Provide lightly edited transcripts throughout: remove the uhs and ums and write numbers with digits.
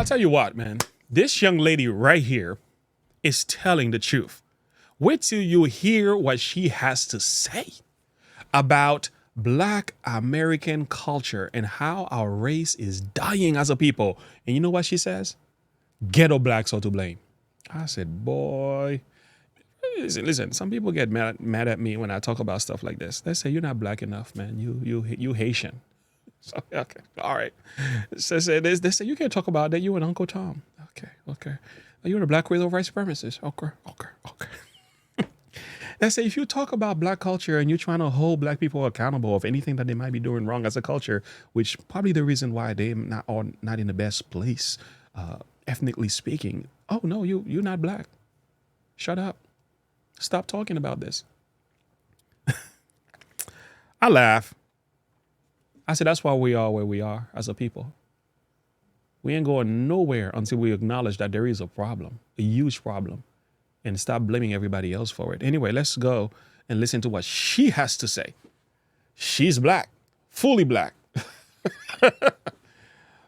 I'll tell you what, man. This young lady right here is telling the truth. Wait till you hear what she has to say about Black American culture and how our race is dying as a people. And you know what she says? Ghetto blacks are to blame. I said, boy, listen. Some people get mad at me when I talk about stuff like this. They say you're not black enough, man. You Haitian. So, okay, all right. So, they say you can't talk about that. You and Uncle Tom. Okay. You're the black widow white supremacist. Okay. They say if you talk about black culture and you're trying to hold black people accountable of anything that they might be doing wrong as a culture, which probably the reason why they're not in the best place, ethnically speaking. Oh no, you're not black. Shut up. Stop talking about this. I laugh. I said that's why we are where we are as a people. We ain't going nowhere until we acknowledge that there is a problem, a huge problem, and stop blaming everybody else for it. Anyway, let's go and listen to what she has to say. She's black, fully black.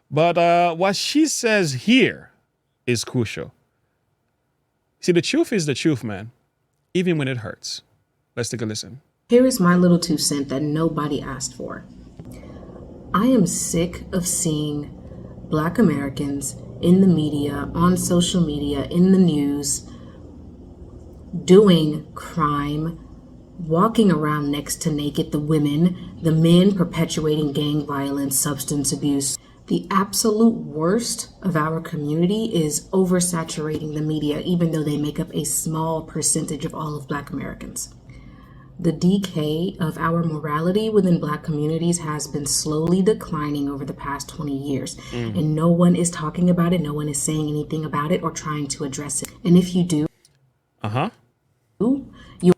But what she says here is crucial. See, the truth is the truth, man, even when it hurts. Let's take a listen. Here is my little 2 cents that nobody asked for. I am sick of seeing Black Americans in the media, on social media, in the news, doing crime, walking around next to naked, the women, the men perpetuating gang violence, substance abuse. The absolute worst of our community is oversaturating the media, even though they make up a small percentage of all of Black Americans. The decay of our morality within Black communities has been slowly declining over the past 20 years. And no one is talking about it. No one is saying anything about it or trying to address it. And if you do, no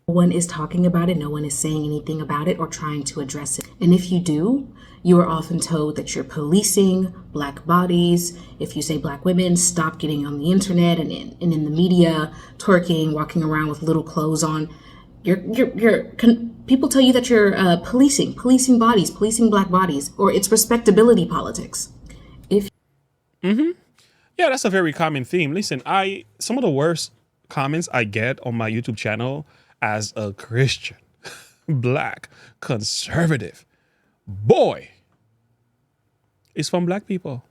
one is talking about it. No one is saying anything about it or trying to address it. And if you do, you are often told that you're policing Black bodies. If you say Black women, stop getting on the internet and in the media, twerking, walking around with little clothes on. People tell you that you're policing bodies, policing Black bodies, or it's respectability politics. Yeah, that's a very common theme. Listen, some of the worst comments I get on my YouTube channel as a Christian, Black, conservative, boy, is from Black people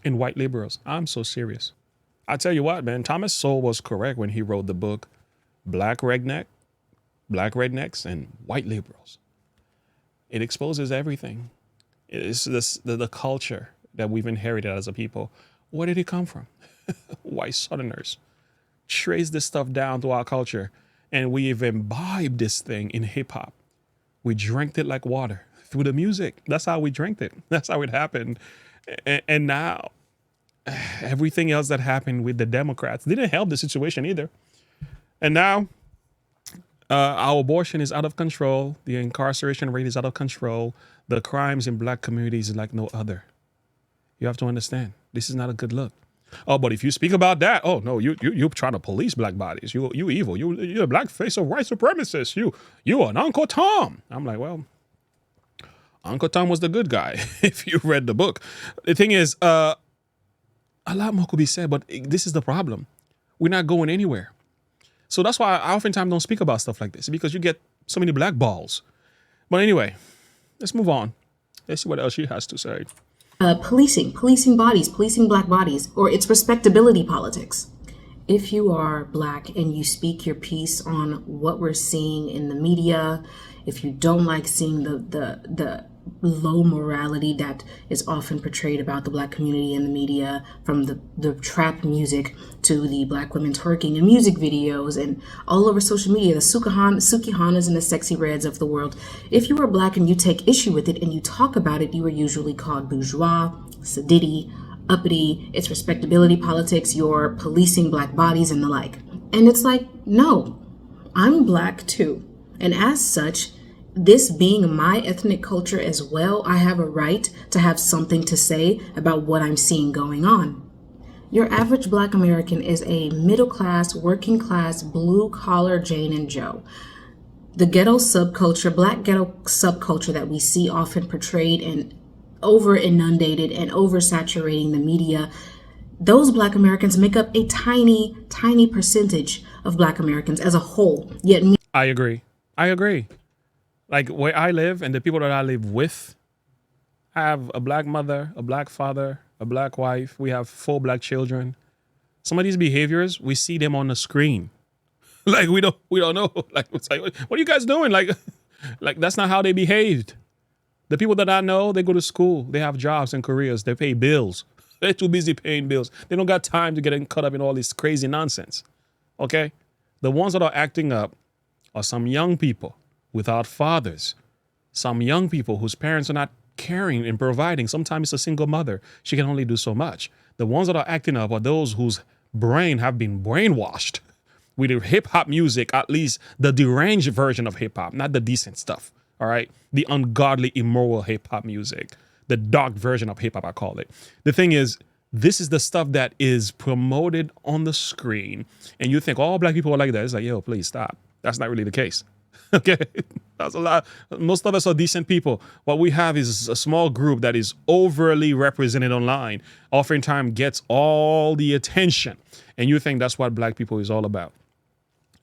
and white liberals. I'm so serious. I tell you what, man, Thomas Sowell was correct when he wrote the book Black Rednecks and White Liberals. It exposes everything. It's the culture that we've inherited as a people. Where did it come from? White Southerners trace this stuff down to our culture, and we've imbibed this thing in hip hop. We drank it like water through the music. That's how we drank it. That's how it happened. And now everything else that happened with the Democrats didn't help the situation either. And now our abortion is out of control. The incarceration rate is out of control. The crimes in Black communities is like no other. You have to understand, this is not a good look. Oh, but if you speak about that, oh no, you trying to police Black bodies. You evil. You're a black face of white supremacists. You an Uncle Tom. I'm like, well, Uncle Tom was the good guy. If you read the book, the thing is, a lot more could be said, but this is the problem. We're not going anywhere. So that's why I oftentimes don't speak about stuff like this, because you get so many blackballs. But anyway, let's move on. Let's see what else she has to say. Policing bodies, policing Black bodies, or it's respectability politics. If you are Black and you speak your piece on what we're seeing in the media, if you don't like seeing the low morality that is often portrayed about the Black community in the media, from the trap music to the Black women twerking in music videos and all over social media, the Sukihanas and the Sexy Reds of the world. If you are Black and you take issue with it and you talk about it, you are usually called bourgeois, sedity, uppity, it's respectability politics, you're policing Black bodies and the like. And it's like, no, I'm Black too. And as such, this being my ethnic culture as well, I have a right to have something to say about what I'm seeing going on. Your average Black American is a middle-class, working-class, blue-collar Jane and Joe. The ghetto subculture, Black ghetto subculture that we see often portrayed and over-inundated and oversaturating the media Those Black Americans make up a tiny, tiny percentage of Black Americans as a whole. Yet, I agree. I agree. Like where I live and the people that I live with have a black mother, a black father, a black wife. We have 4 black children. Some of these behaviors, we see them on the screen. Like we don't know. Like it's like, what are you guys doing? Like, like that's not how they behaved. The people that I know, they go to school, they have jobs and careers, they pay bills. They're too busy paying bills. They don't got time to get caught up in all this crazy nonsense. Okay? The ones that are acting up are some young people without fathers, some young people whose parents are not caring and providing. Sometimes it's a single mother. She can only do so much. The ones that are acting up are those whose brain have been brainwashed with the hip hop music, at least the deranged version of hip hop, not the decent stuff. All right. The ungodly, immoral hip hop music, the dark version of hip hop, I call it. The thing is, this is the stuff that is promoted on the screen. And you think all black people are like that. It's like, yo, please stop. That's not really the case. Okay. That's a lot. Most of us are decent people. What we have is a small group that is overly represented online, oftentimes gets all the attention. And you think that's what black people is all about.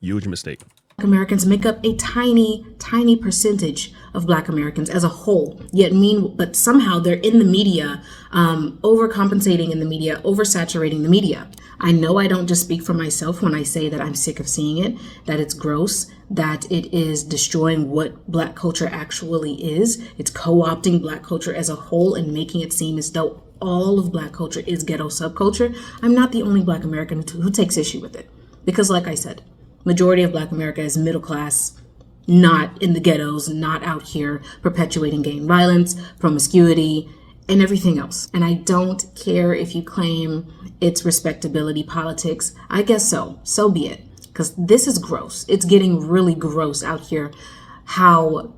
Huge mistake. Black Americans make up a tiny, tiny percentage of Black Americans as a whole. But somehow they're in the media, overcompensating in the media, oversaturating the media. I know I don't just speak for myself when I say that I'm sick of seeing it, that it's gross, that it is destroying what Black culture actually is. It's co-opting Black culture as a whole and making it seem as though all of Black culture is ghetto subculture. I'm not the only Black American who takes issue with it. Because like I said, majority of Black America is middle class, not in the ghettos, not out here perpetuating gang violence, promiscuity, and everything else. And I don't care if you claim it's respectability politics. I guess so. So be it. Because this is gross. It's getting really gross out here how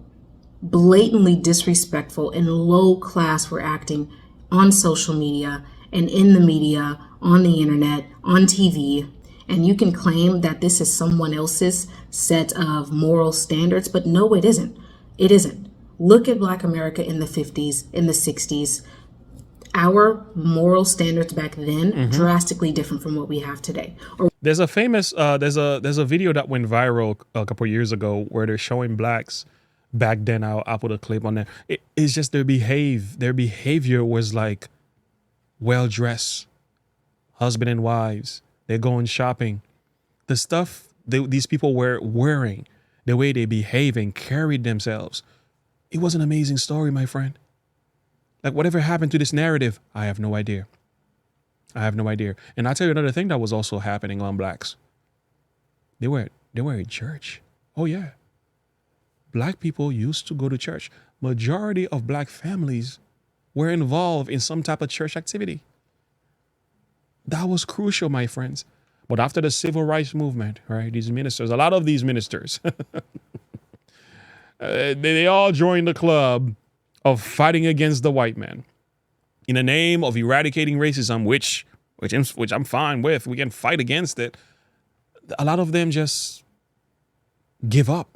blatantly disrespectful and low class we're acting on social media and in the media, on the internet, on TV. And you can claim that this is someone else's set of moral standards, but no, it isn't. It isn't. Look at Black America in the 50s, in the 60s. Our moral standards back then drastically different from what we have today. There's a famous there's a video that went viral a couple of years ago where they're showing blacks back then. I'll put a clip on there. It's just their behavior was like well dressed, husband and wives. They're going shopping. The stuff these people were wearing, the way they behave and carried themselves. It was an amazing story, my friend. Like whatever happened to this narrative, I have no idea. I have no idea. And I'll tell you another thing that was also happening on blacks. They were in church. Oh yeah. Black people used to go to church. Majority of black families were involved in some type of church activity. That was crucial, my friends. But after the civil rights movement, right, these ministers, a lot of these ministers, they all joined the club of fighting against the white man in the name of eradicating racism, which I'm fine with. We can fight against it. A lot of them just give up.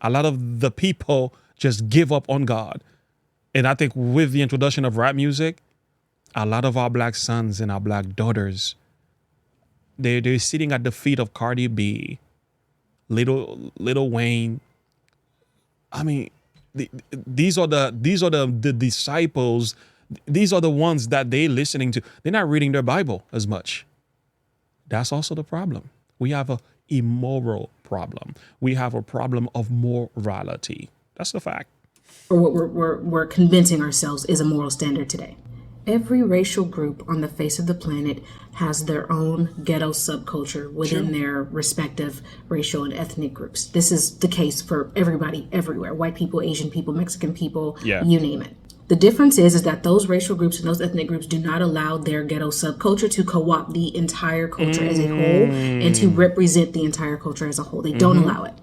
A lot of the people just give up on God. And I think with the introduction of rap music, a lot of our black sons and our black daughters, they're sitting at the feet of Cardi B, Little Wayne. I mean, these are the disciples. These are the ones that they're listening to. They're not reading their Bible as much. That's also the problem. We have a immoral problem. We have a problem of morality. That's the fact. Or what we're convincing ourselves is a moral standard today. Every racial group on the face of the planet has their own ghetto subculture within their respective racial and ethnic groups. This is the case for everybody, everywhere. White people, Asian people, Mexican people, you name it. The difference is that those racial groups and those ethnic groups do not allow their ghetto subculture to co-opt the entire culture as a whole and to represent the entire culture as a whole. They don't allow it.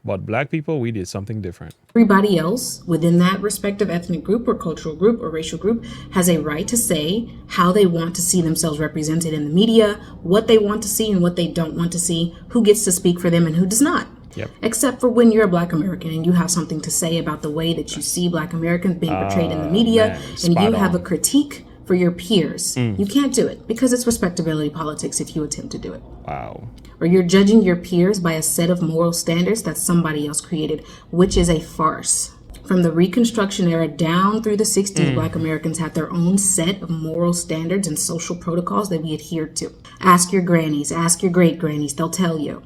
But black people, we did something different. Everybody else within that respective ethnic group or cultural group or racial group has a right to say how they want to see themselves represented in the media, what they want to see and what they don't want to see, who gets to speak for them and who does not. Yep. Except for when you're a Black American and you have something to say about the way that you see Black Americans being portrayed in the media, and you have a critique for your peers. You can't do it because it's respectability politics if you attempt to do it. Wow. Or you're judging your peers by a set of moral standards that somebody else created, which is a farce. From the Reconstruction era down through the 60s, Black Americans had their own set of moral standards and social protocols that we adhered to. Ask your grannies, ask your great grannies, they'll tell you.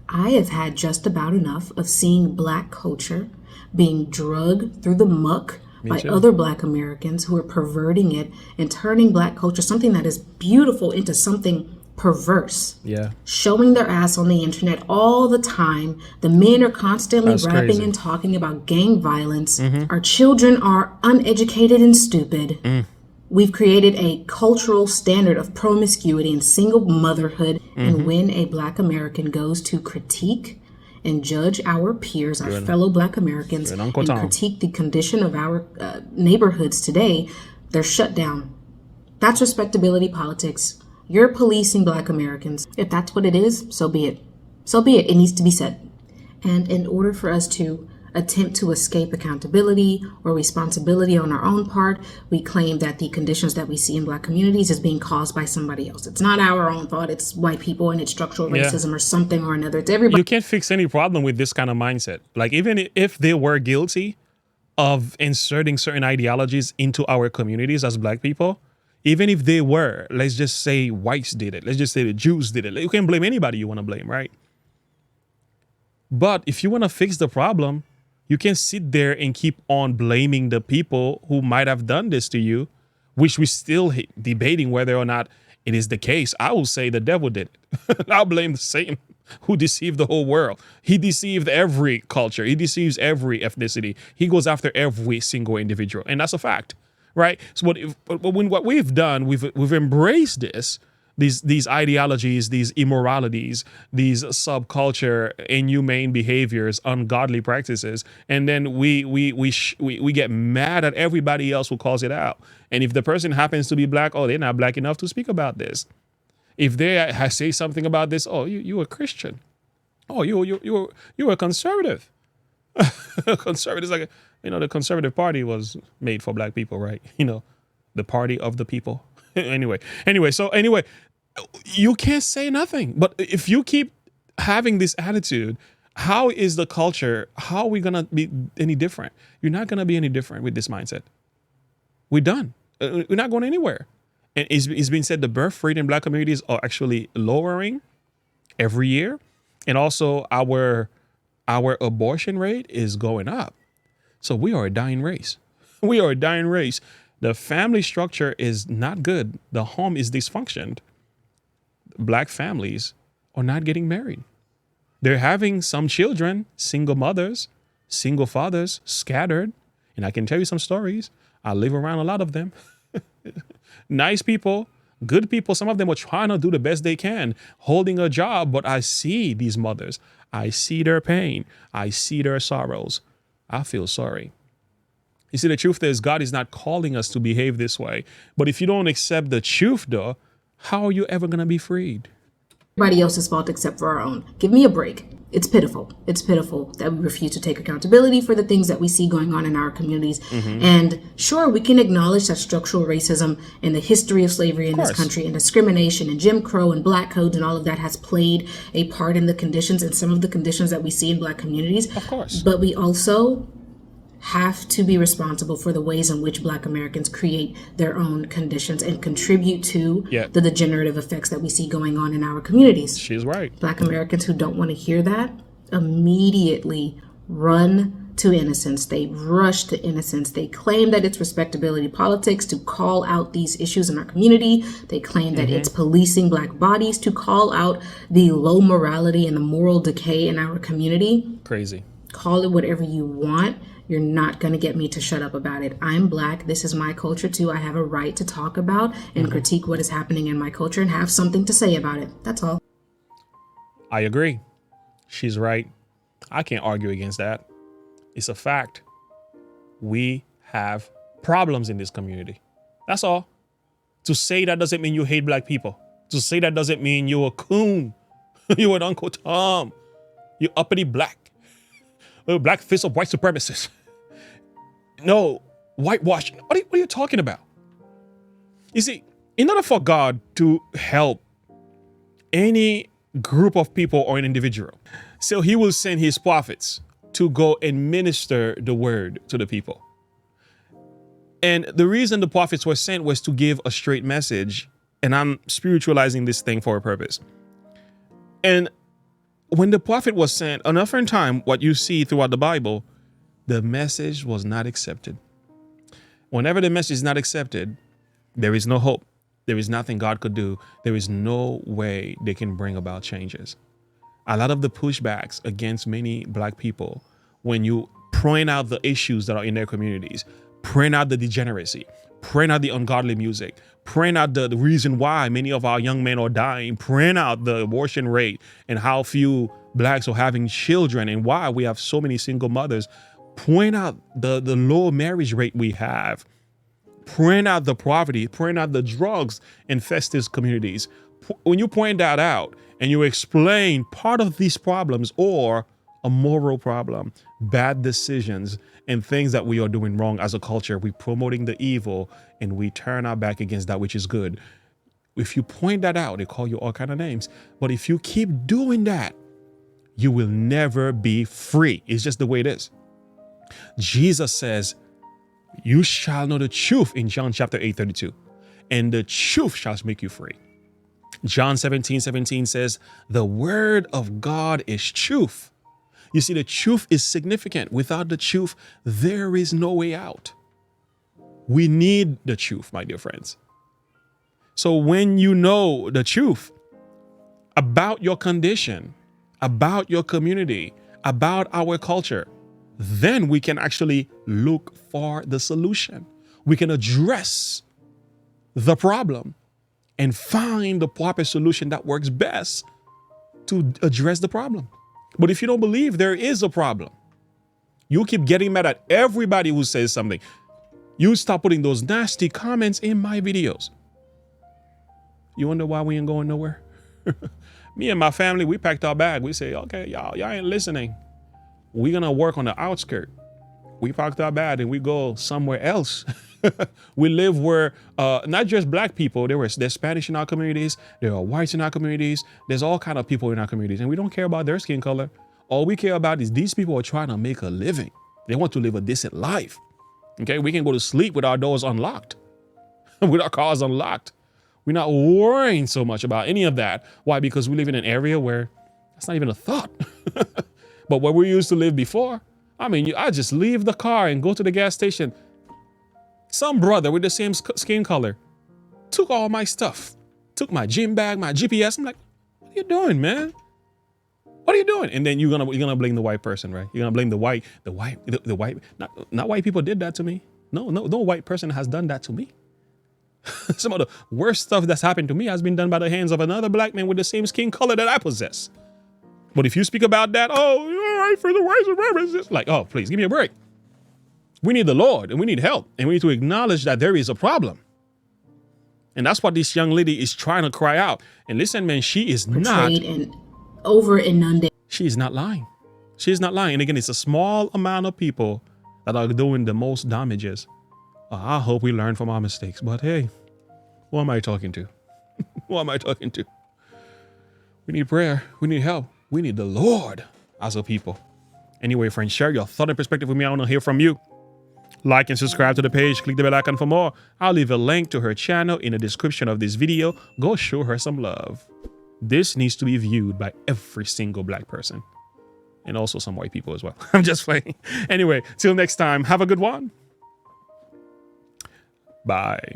I have had just about enough of seeing Black culture being drugged through the muck by other Black Americans who are perverting it and turning Black culture, something that is beautiful, into something perverse. Yeah. Showing their ass on the internet all the time. The men are constantly That's rapping crazy. and talking about gang violence. Our children are uneducated and stupid. We've created a cultural standard of promiscuity and single motherhood. And when a Black American goes to critique and judge our peers, our fellow Black Americans, and critique the condition of our neighborhoods today, they're shut down. That's respectability politics. You're policing Black Americans. If that's what it is, so be it. So be it. It needs to be said. And in order for us to attempt to escape accountability or responsibility on our own part, we claim that the conditions that we see in Black communities is being caused by somebody else. It's not our own fault. It's white people and it's structural racism or something or another. It's everybody. You can't fix any problem with this kind of mindset. Like, even if they were guilty of inserting certain ideologies into our communities as Black people, even if they were, let's just say whites did it. Let's just say the Jews did it. You can blame anybody you want to blame, right? But if you want to fix the problem, you can sit there and keep on blaming the people who might have done this to you, which we're still debating whether or not it is the case. I will say the devil did it. I'll blame the Satan who deceived the whole world. He deceived every culture. He deceives every ethnicity. He goes after every single individual. And that's a fact. Right. So what we've done, we've embraced these ideologies, these immoralities, these subculture, inhumane behaviors, ungodly practices, and then we get mad at everybody else who calls it out. And if the person happens to be Black, oh, they're not Black enough to speak about this. If they say something about this, oh, you a Christian, oh, you a conservative. Conservatives, like, the Conservative Party was made for Black people, right? The party of the people. Anyway, you can't say nothing. But if you keep having this attitude, how is the culture? How are we gonna be any different? You're not gonna be any different with this mindset. We're done. We're not going anywhere. And it's been said the birth rate in Black communities are actually lowering every year, and also our abortion rate is going up. So we are a dying race. We are a dying race. The family structure is not good. The home is dysfunctioned. Black families are not getting married. They're having some children, single mothers, single fathers, scattered. And I can tell you some stories. I live around a lot of them. Nice people, good people. Some of them are trying to do the best they can, holding a job. But I see these mothers. I see their pain. I see their sorrows. I feel sorry. You see, the truth is God is not calling us to behave this way. But if you don't accept the truth, though, how are you ever going to be freed? Everybody else's fault except for our own. Give me a break. It's pitiful. It's pitiful that we refuse to take accountability for the things that we see going on in our communities. And sure, we can acknowledge that structural racism and the history of slavery in this country and discrimination and Jim Crow and Black codes and all of that has played a part in the conditions and some of the conditions that we see in Black communities. Of course. But we also have to be responsible for the ways in which Black Americans create their own conditions and contribute to the degenerative effects that we see going on in our communities. She's right. Black Americans who don't want to hear that immediately run to innocence. They rush to innocence. They claim that it's respectability politics to call out these issues in our community. They claim that it's policing Black bodies to call out the low morality and the moral decay in our community. Crazy. Call it whatever you want. You're not going to get me to shut up about it. I'm Black. This is my culture too. I have a right to talk about and critique what is happening in my culture and have something to say about it. That's all. I agree. She's right. I can't argue against that. It's a fact. We have problems in this community. That's all. To say that doesn't mean you hate Black people. To say that doesn't mean you're a coon. You're an Uncle Tom. You're uppity Black. A Black fist of white supremacists. No, whitewashing. What are you talking about? You see, in order for God to help any group of people or an individual, so he will send his prophets to go and minister the word to the people. And the reason the prophets were sent was to give a straight message. And I'm spiritualizing this thing for a purpose. And when the prophet was sent, enough in time, what you see throughout the Bible, the message was not accepted. Whenever the message is not accepted, there is no hope. There is nothing God could do. There is no way they can bring about changes. A lot of the pushbacks against many black people, when you point out the issues that are in their communities, point out the degeneracy, point out the ungodly music, point out the reason why many of our young men are dying, point out the abortion rate and how few blacks are having children and why we have so many single mothers, point out the low marriage rate we have, point out the poverty, point out the drugs infest these communities. When you point that out and you explain part of these problems or a moral problem, bad decisions, and things that we are doing wrong as a culture, we promoting the evil and we turn our back against that which is good. If you point that out, they call you all kind of names. But if you keep doing that, you will never be free. It's just the way it is. Jesus says, you shall know the truth in John chapter 8:32, and the truth shall make you free. John 17:17 says, the word of God is truth. You see, the truth is significant. Without the truth, there is no way out. We need the truth, my dear friends. So when you know the truth about your condition, about your community, about our culture, then we can actually look for the solution. We can address the problem and find the proper solution that works best to address the problem. But if you don't believe there is a problem, you keep getting mad at everybody who says something. You stop putting those nasty comments in my videos. You wonder why we ain't going nowhere? Me and my family, we packed our bag. We say, okay, y'all ain't listening. We're going to work on the outskirt. We packed our bag and we go somewhere else. We live where not just black people, there's Spanish in our communities, there are whites in our communities, there's all kind of people in our communities, and we don't care about their skin color. All we care about is these people are trying to make a living. They want to live a decent life. Okay, we can go to sleep with our doors unlocked, with our cars unlocked. We're not worrying so much about any of that. Why? Because we live in an area where that's not even a thought. But where we used to live before, I mean, I just leave the car and go to the gas station. Some brother with the same skin color took all my stuff, took my gym bag, my GPS. I'm like, what are you doing, man? What are you doing? And then you're gonna blame the white person, right? You're gonna blame the white. Not white people did that to me. No white person has done that to me. Some of the worst stuff that's happened to me has been done by the hands of another black man with the same skin color that I possess. But if you speak about that, oh, you're all right for the white supremacists. Like, oh, please give me a break. We need the Lord and we need help. And we need to acknowledge that there is a problem. And that's what this young lady is trying to cry out. And listen, man, she is not. And over inundated. She is not lying. She is not lying. And again, it's a small amount of people that are doing the most damages. I hope we learn from our mistakes. But hey, who am I talking to? Who am I talking to? We need prayer. We need help. We need the Lord as a people. Anyway, friends, share your thought and perspective with me. I want to hear from you. Like and subscribe to the page. Click the bell icon for more. I'll leave a link to her channel in the description of this video. Go show her some love. This needs to be viewed by every single black person. And also some white people as well. I'm just playing. Anyway, till next time, have a good one. Bye.